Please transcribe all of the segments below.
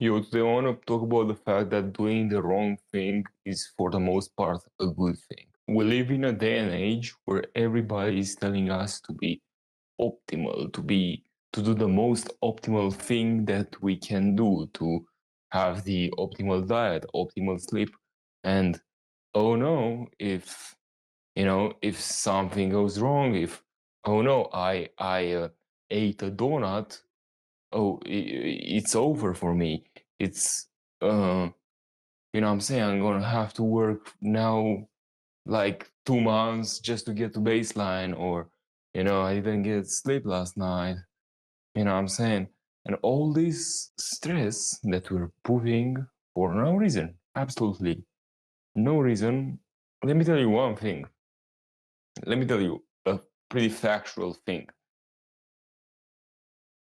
Today I want to talk about the fact that doing the wrong thing is, for the most part, a good thing. We live in a day and age where everybody is telling us to be optimal, to do the most optimal thing that we can do, to have the optimal diet, optimal sleep, and oh no, if something goes wrong, if oh no, I ate a donut, oh, it's over for me. It's what I'm saying, I'm gonna have to work now like 2 months just to get to baseline, or I didn't get sleep last night. What I'm saying, and all this stress that we're putting for no reason, absolutely no reason. Let me tell you one thing. Let me tell you a pretty factual thing.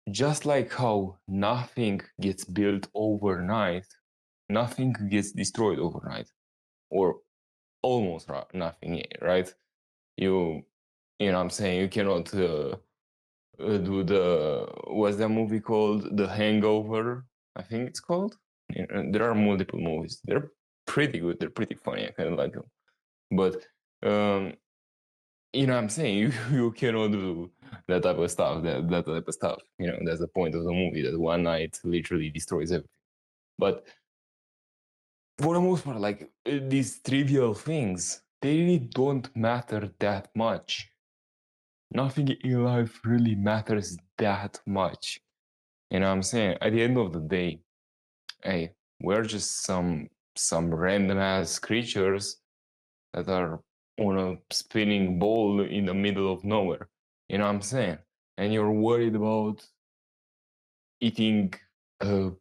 Just like how nothing gets built overnight, nothing gets destroyed overnight, or almost nothing, right? You, you know what I'm saying? You cannot do what's that movie called? The Hangover, I think it's called. There are multiple movies. They're pretty good. They're pretty funny. I kind of like them. But um, you know what I'm saying? You cannot do that type of stuff. That type of stuff. That's the point of the movie. That one night literally destroys everything. But for the most part, like these trivial things, they really don't matter that much. Nothing in life really matters that much. You know what I'm saying? At the end of the day, hey, we're just some random ass creatures that are on a spinning ball in the middle of nowhere. You know what I'm saying? And you're worried about eating a,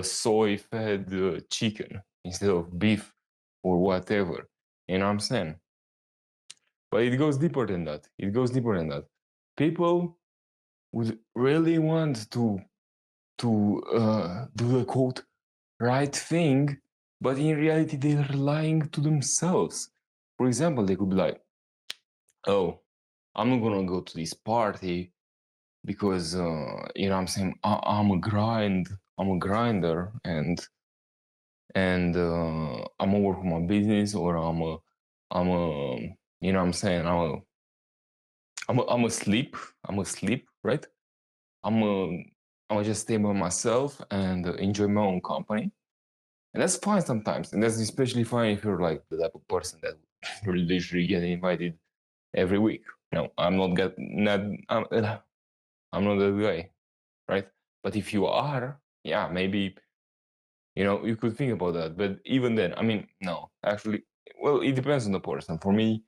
soy-fed chicken instead of beef or whatever. You know what I'm saying? But it goes deeper than that. It goes deeper than that. People would really want to do the quote right thing, but in reality they're lying to themselves. For example, they could be like, "Oh, I'm not gonna go to this party because I'm saying I'm a I'm a grinder, and I'm gonna work on my business, or I'm a I'm saying I'm asleep. I'm asleep, right? I'm a I'm gonna just stay by myself and enjoy my own company, and that's fine sometimes, and that's especially fine if you're like the type of person that you're literally getting invited every week. No, I'm not get not I'm not that guy, right? But if you are, yeah, maybe you could think about that. But even then, I mean, no, actually, well, it depends on the person. For me,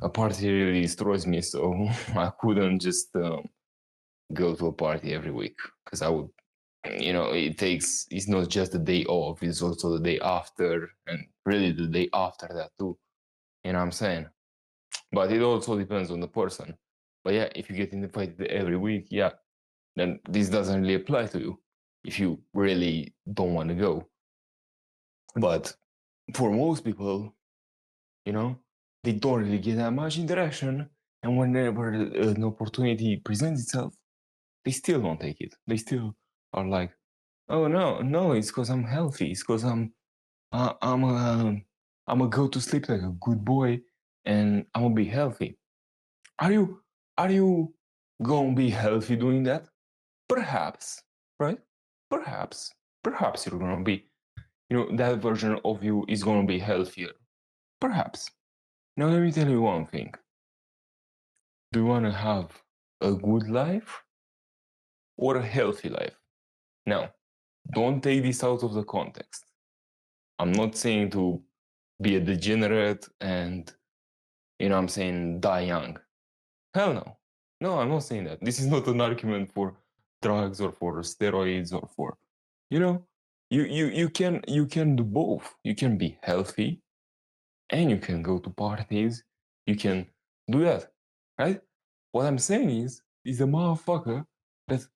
a party really destroys me, so I couldn't just go to a party every week, because I would, it's not just the day off, it's also the day after, and really the day after that too. You know what I'm saying? But it also depends on the person. But yeah, if you get invited every week, yeah, then this doesn't really apply to you if you really don't want to go. But for most people, you know, they don't really get that much interaction. And whenever an opportunity presents itself, they still don't take it. They still are like, "Oh no, it's because I'm healthy. It's because I'm gonna go to sleep like a good boy, and I'm gonna be healthy." Are you gonna be healthy doing that? Perhaps, right? Perhaps, perhaps you're gonna be, that version of you is gonna be healthier. Perhaps. Now let me tell you one thing. Do you wanna have a good life or a healthy life? Now, don't take this out of the context. I'm not saying to be a degenerate and, I'm saying, die young. Hell no. No, I'm not saying that. This is not an argument for drugs or for steroids or for, you know, you can do both. You can be healthy and you can go to parties. You can do that, right? What I'm saying is a motherfucker that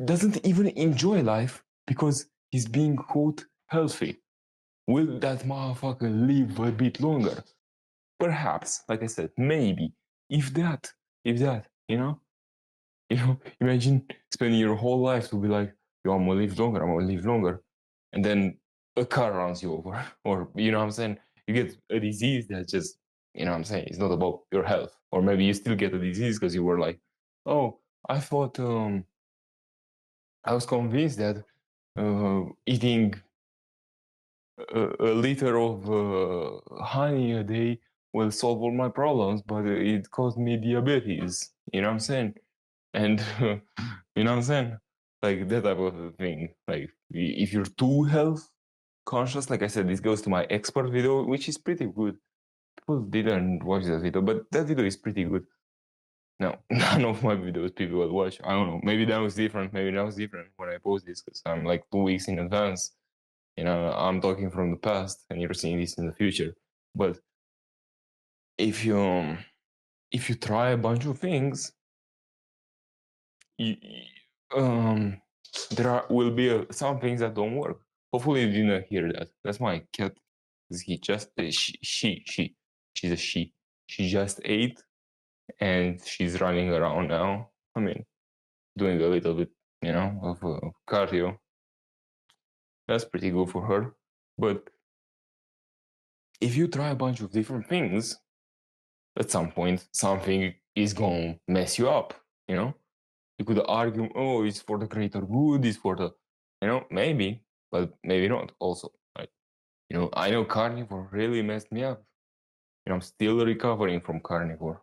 doesn't even enjoy life because he's being quote healthy. Will that motherfucker live a bit longer? Perhaps, like I said, maybe. If that, imagine spending your whole life to be like, you want to live longer, I'm gonna live longer, and then a car runs you over, or you know what I'm saying, you get a disease that just, you know what I'm saying, it's not about your health, or maybe you still get a disease because you were like, oh, I thought I was convinced that eating a liter of honey a day will solve all my problems, but it caused me diabetes. You know what I'm saying? And you know what I'm saying? Like that type of thing. Like if you're too health conscious, like I said, this goes to my expert video, which is pretty good. People didn't watch that video, but that video is pretty good. No, none of my videos people will watch. I don't know. Maybe that was different. Maybe that was different when I post this because I'm like 2 weeks in advance. You know, I'm talking from the past, and you're seeing this in the future. But if you try a bunch of things, you, will be some things that don't work. Hopefully, you didn't hear that. That's my cat. He just she's a she. She just ate, and she's running around now. I mean, doing a little bit, you know, of cardio. That's pretty good for her. But if you try a bunch of different things, at some point something is going to mess you up, you know. You could argue, oh, it's for the greater good, it's for the, you know, maybe, but maybe not also. Like, you know, I know carnivore really messed me up. You know, I'm still recovering from carnivore,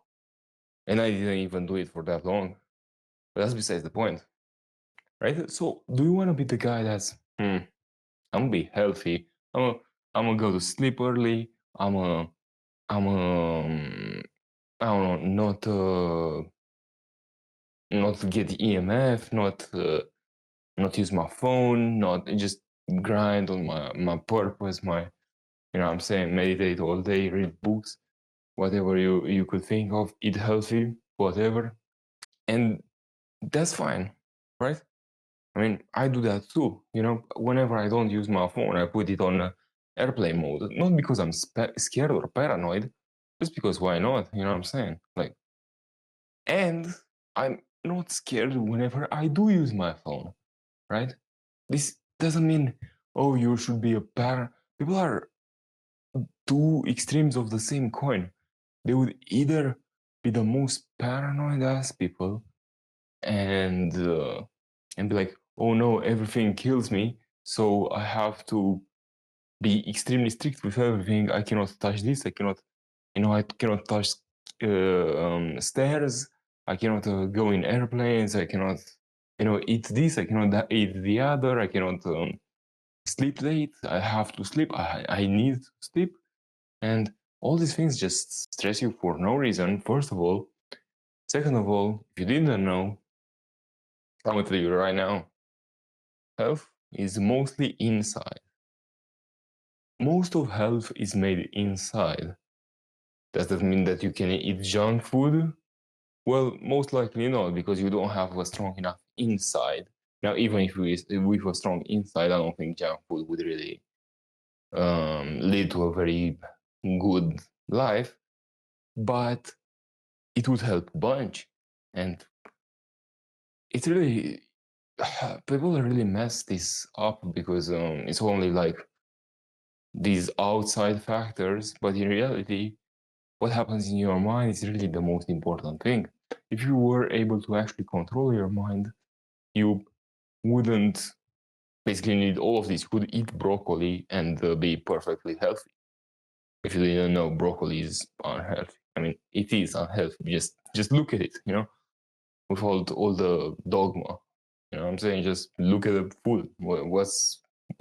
and I didn't even do it for that long. But that's besides the point, right? So do you want to be the guy that's I'm gonna be healthy, I'm gonna go to sleep early, I'm I don't know, not get EMF, not use my phone, not just grind on my purpose, my, you know what I'm saying, meditate all day, read books, whatever you could think of, eat healthy, whatever. And that's fine, right? I mean, I do that too. You know, whenever I don't use my phone, I put it on airplane mode. Not because I'm scared or paranoid, just because why not? You know what I'm saying? Like, and I'm not scared whenever I do use my phone, right? This doesn't mean, oh, you should be a parent. People are two extremes of the same coin. They would either be the most paranoid ass people and be like, oh no, everything kills me, so I have to be extremely strict with everything. I cannot touch this. I cannot, you know, I cannot touch stairs. I cannot go in airplanes. I cannot, you know, eat this. I cannot eat the other. I cannot sleep late. I have to sleep. I need to sleep. And all these things just stress you for no reason, first of all. Second of all, if you didn't know, I'm going to tell you right now, health is mostly inside. Most of health is made inside. Does that mean that you can eat junk food? Well, most likely not, because you don't have a strong enough inside. Now, even if with a strong inside, I don't think junk food would really lead to a very good life, but it would help a bunch. And it's really, people really mess this up because it's only like these outside factors, but in reality, what happens in your mind is really the most important thing. If you were able to actually control your mind, you wouldn't basically need all of this. You could eat broccoli and be perfectly healthy. If you didn't know, broccoli is unhealthy. I mean, it is unhealthy. Just look at it, you know, with all the dogma. You know what I'm saying? Just look at the food. What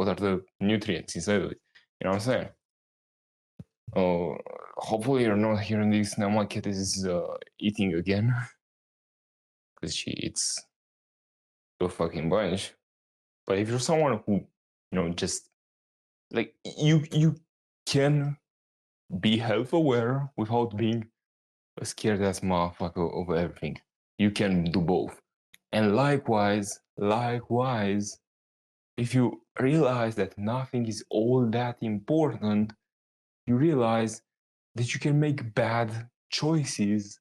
are the nutrients inside of it? You know what I'm saying? Oh, hopefully you're not hearing this. Now my cat is eating again because she eats a fucking bunch. But if you're someone who, you know, just like you can be health aware without being a scared ass motherfucker over everything. You can do both. And likewise, if you realize that nothing is all that important, you realize that you can make bad choices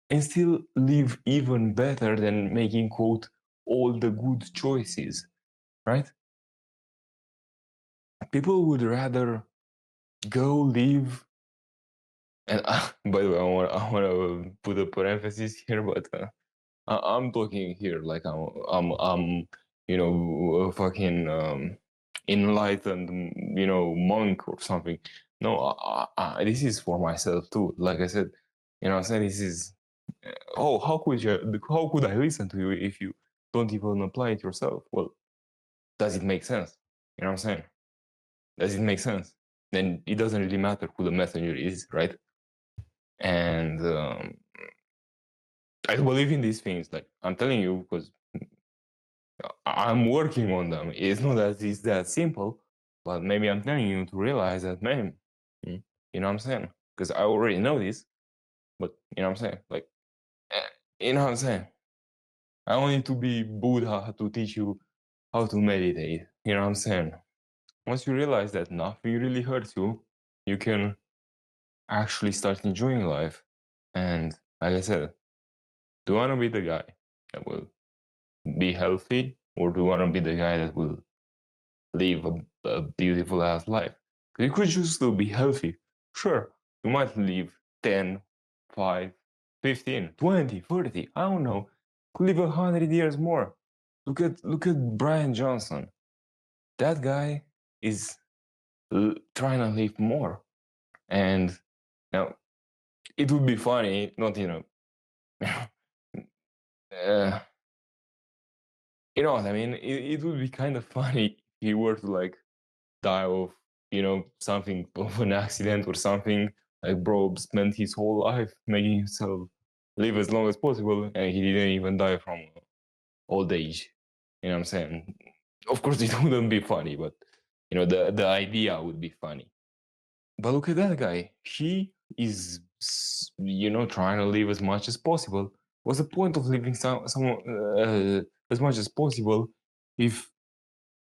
and still live even better than making quote all the good choices, right? People would rather go live. And by the way, I want to put a parenthesis here, but I'm talking here like I'm a fucking enlightened monk or something. No, this is for myself too. Like I said, I'm saying this is. Oh, how could I listen to you if you don't even apply it yourself? Well, does it make sense? You know what I'm saying? Does it make sense? Then it doesn't really matter who the messenger is, right? And I believe in these things. Like I'm telling you, because I'm working on them. It's not that it's that simple, but maybe I'm telling you to realize that, man, you know what I'm saying? Because I already know this, but you know what I'm saying? Like, you know what I'm saying? I don't need to be Buddha to teach you how to meditate. You know what I'm saying? Once you realize that nothing really hurts you, you can actually start enjoying life. And like I said, do you want to be the guy that will be healthy, or do you want to be the guy that will live a beautiful ass life? You could choose to be healthy. Sure, you might live 10, 5, 15, 20, 30. I don't know. Could live 100 years more. Look at Brian Johnson. That guy is trying to live more. And now it would be funny, not uh, you know what I mean? It would be kind of funny if he were to like die of something of an accident or something. Like bro spent his whole life making himself live as long as possible, and he didn't even die from old age. You know what I'm saying? Of course, it wouldn't be funny, but the idea would be funny. But look at that guy. He is trying to live as much as possible. What's the point of living as much as possible if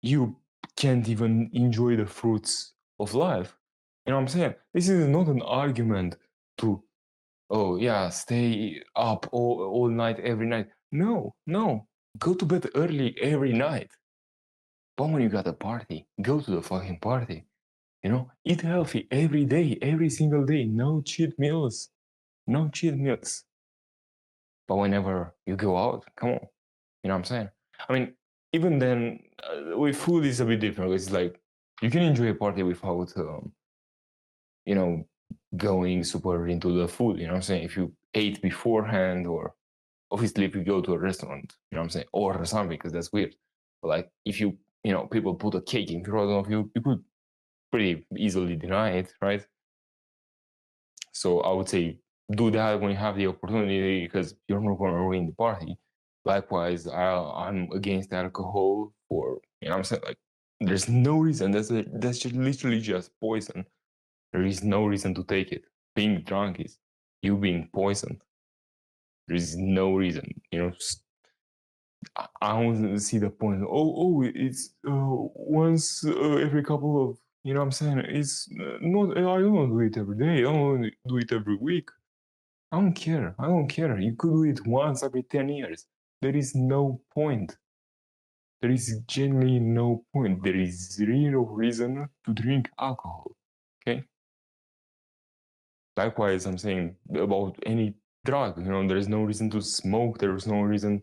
you can't even enjoy the fruits of life? You know what I'm saying? This is not an argument to, oh yeah, stay up all night every night. No, no. Go to bed early every night. But when you got a party, go to the fucking party. Eat healthy every day, every single day. No cheat meals. No cheat meals. But whenever you go out, come on. You know what I'm saying? I mean, even then, with food, it's a bit different. It's like you can enjoy a party without, going super into the food. You know what I'm saying? If you ate beforehand, or obviously if you go to a restaurant, you know what I'm saying, order something, because that's weird. But like if people put a cake in front of you, you could pretty easily deny it, right? So I would say do that when you have the opportunity, because you're not going to ruin the party. Likewise, I'm against alcohol for, I'm saying, like, there's no reason. That's just literally just poison. There is no reason to take it. Being drunk is you being poisoned. There is no reason. I don't see the point. Oh, it's once every couple of, what I'm saying, it's not. I don't do it every day. I don't do it every week. I don't care. I don't care. You could do it once every 10 years. There is no point. There is genuinely no point. There is zero reason to drink alcohol. Okay? Likewise, I'm saying about any drug. There is no reason to smoke. There is no reason,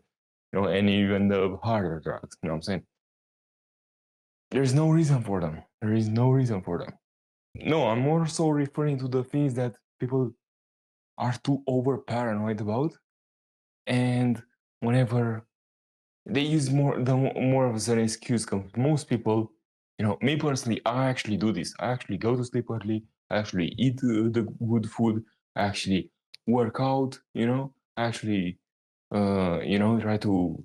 any even the harder drugs. You know what I'm saying? There's no reason for them. There is no reason for them. No, I'm more so referring to the things that people are too over paranoid about. And whenever they use more of an excuse, because most people, me personally, I actually do this. I actually go to sleep early. I actually eat the good food. I actually work out. I actually, try to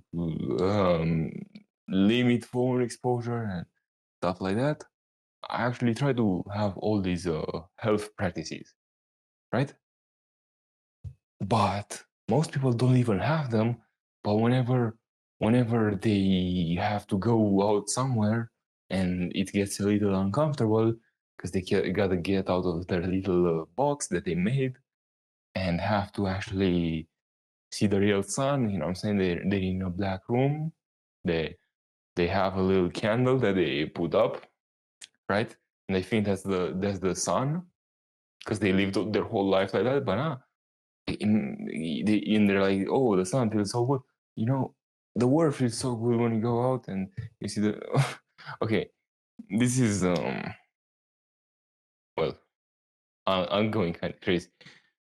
limit phone exposure and stuff like that. I actually try to have all these health practices, right? But most people don't even have them. But whenever they have to go out somewhere and it gets a little uncomfortable, because they gotta get out of their little box that they made and have to actually see the real sun. You know what I'm saying? They're in a black room They have a little candle that they put up, right? And they think that's the sun because they lived their whole life like that. But they're like, oh, the sun feels so good. You know, the world feels so good when you go out and you see the. Okay, this is well, I'm going kind of crazy.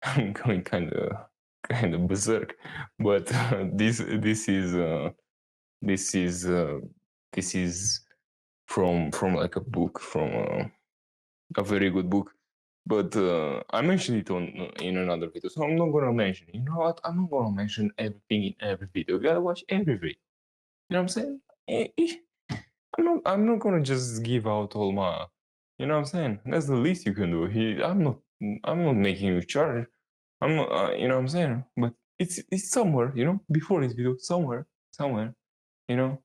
I'm going kind of berserk, but this is this is from like a book from a very good book. But I mentioned it on in another video, so I'm not gonna mention. You know what? I'm not gonna mention everything in every video. You gotta watch every video. You know what I'm saying? I'm not gonna just give out all my. You know what I'm saying? That's the least you can do. I'm not making you charge. I'm not. You know what I'm saying? But it's somewhere. You know, before this video, somewhere. You know,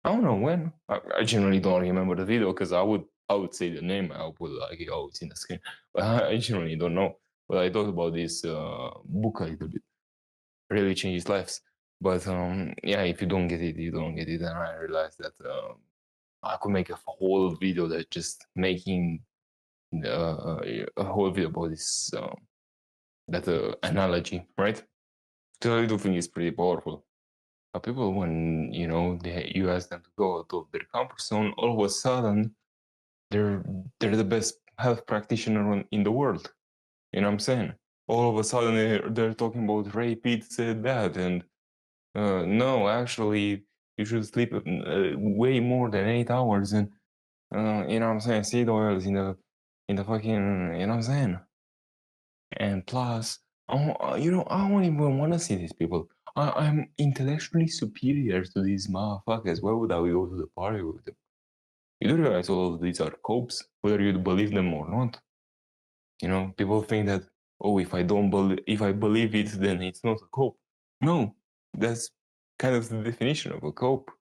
I don't know when. I generally don't remember the video because I would say the name. I would like, oh, it's in the screen, but I generally don't know. But I talked about this book a little bit. Really changes lives. But yeah, if you don't get it, you don't get it. And I realized that I could make a whole video that just making a whole video about this that analogy, right? So I do think it's pretty powerful. But people, when you know you ask them to go out of their comfort zone, all of a sudden they're they're the best health practitioner in the world. You know what I'm saying? All of a sudden they're talking about rape, it's that, and no, actually you should sleep way more than 8 hours, and you know what I'm saying? Seed oils in the fucking, you know what I'm saying? And plus, you know, I don't even want to see these people. I'm intellectually superior to these motherfuckers. Why would I go to the party with them? You do realize all of these are copes, whether you believe them or not. You know, people think that, oh, if I believe it, then it's not a cope. No, that's kind of the definition of a cope,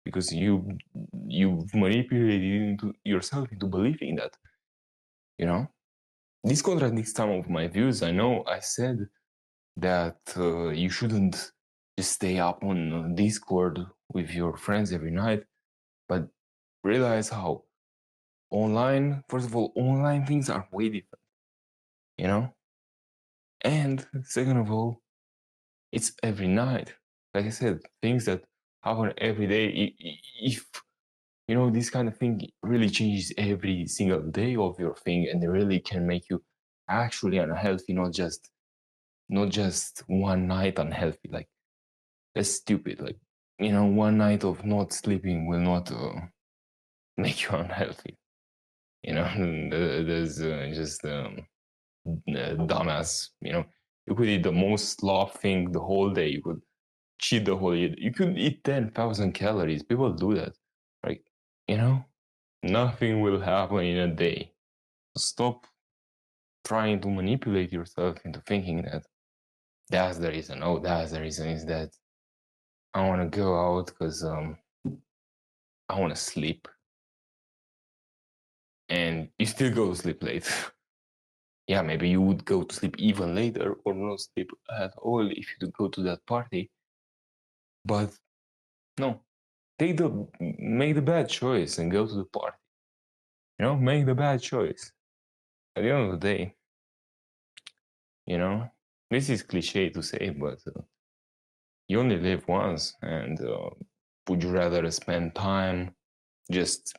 because you've manipulated yourself into believing that. You know, this contradicts some of my views. I know I said that you shouldn't just stay up on Discord with your friends every night, but realize how online, first of all, online things are way different, you know? And second of all, it's every night. Like I said, things that happen every day, if you know, this kind of thing really changes every single day of your thing, and it really can make you actually unhealthy, not just one night unhealthy. Like, that's stupid. Like, you know, one night of not sleeping will not make you unhealthy. You know, there's just dumbass. You know, you could eat the most sloth thing the whole day. You could cheat the whole year. You could eat 10,000 calories. People do that, right? You know, nothing will happen in a day. Stop trying to manipulate yourself into thinking that that's the reason. Oh, that's the reason is that I want to go out because I want to sleep, and you still go to sleep late. Yeah, maybe you would go to sleep even later or not sleep at all if you go to that party. But no, make the bad choice and go to the party. You know, make the bad choice. At the end of the day, you know, this is cliche to say, but you only live once, and would you rather spend time just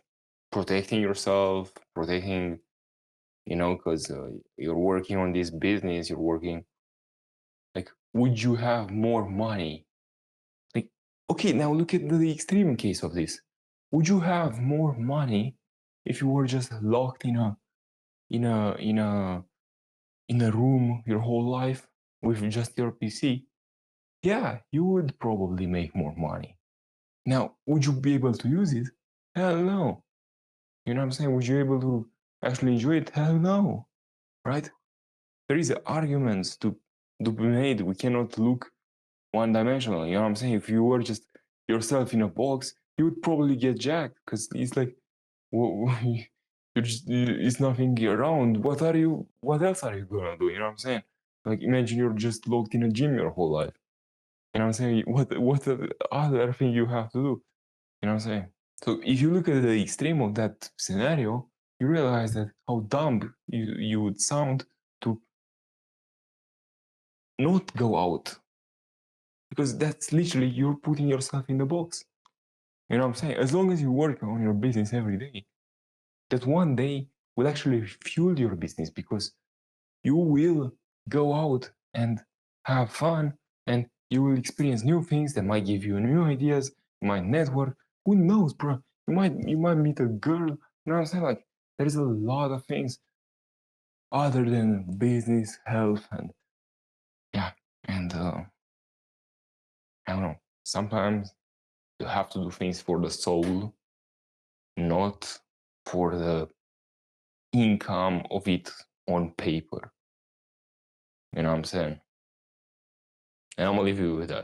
protecting yourself, protecting, you know, because you're working on this business, you're working, like, would you have more money? Like, okay, now look at the extreme case of this. Would you have more money if you were just locked in a in a in a room your whole life with just your PC? Yeah, you would probably make more money. Now, would you be able to use it? Hell no. You know what I'm saying? Would you be able to actually enjoy it? Hell no. Right? There is arguments to be made. We cannot look one dimensional. You know what I'm saying? If you were just yourself in a box, you would probably get jacked because it's like, it's nothing around. What else are you gonna do? You know what I'm saying? Like, imagine you're just locked in a gym your whole life. You know what I'm saying? What the other thing you have to do? You know what I'm saying? So if you look at the extreme of that scenario, you realize that how dumb you would sound to not go out. Because that's literally you're putting yourself in the box. You know what I'm saying? As long as you work on your business every day, that one day will actually fuel your business because you will go out and have fun and you will experience new things that might give you new ideas, you might network. Who knows, bro? You might meet a girl. You know what I'm saying? Like there's a lot of things other than business, health, and yeah, and I don't know. Sometimes you have to do things for the soul, not for the income of it on paper. You know what I'm saying? And I'm gonna leave you with that.